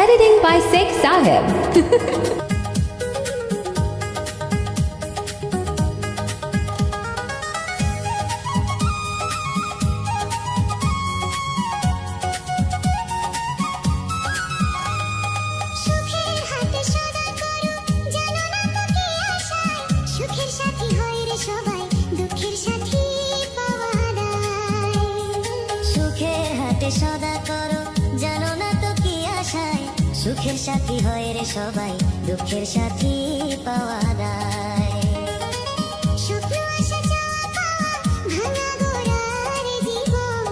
Editing by Sheikh Sahib. সদা করো জানো না তো কি আশায় সুখের সাথী হয় রে সবাই দুঃখের সাথী পাওয়া যায় স্বপ্ন আসে যাওয়া পাওয়া ভাঙা গোড়ার জীবন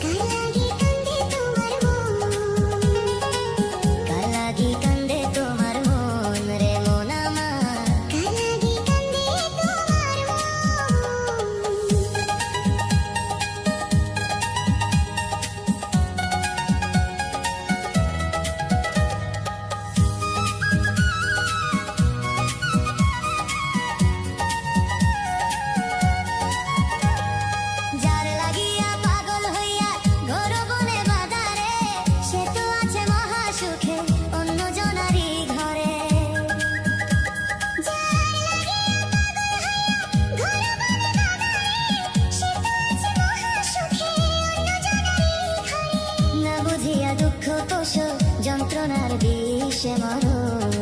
কার লাগি কান্দে তোমার মন কার লাগি কান্দে তোমার মন রে মন আমার কার লাগি কান্দে তোমার মন দুঃখ কোষ যন্ত্রণার বিষে মরণ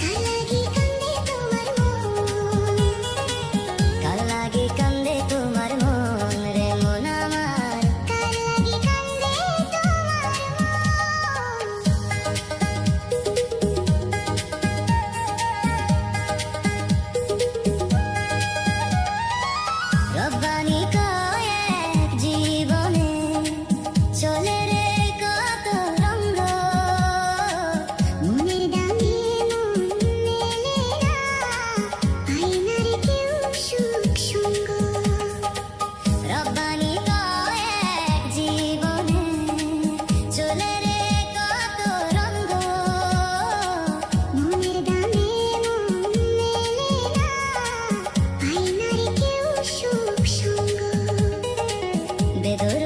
কার লাগি কান্দে তোমার মন কার লাগি কান্দে তোমার মন রে মন আমার কার লাগি কান্দে তোমার মন রব্বানি কয় এক জীবনে চলে রে কত রঙ্গ মনের দামে মন মেলে না পায় না রে কেউ সুখ সঙ্গ রব্বানি কয় এক জীবনে চলে রে কত রঙ্গ মনের দামে মন মেলে না পায় না রে কেউ সুখ সঙ্গ বেদর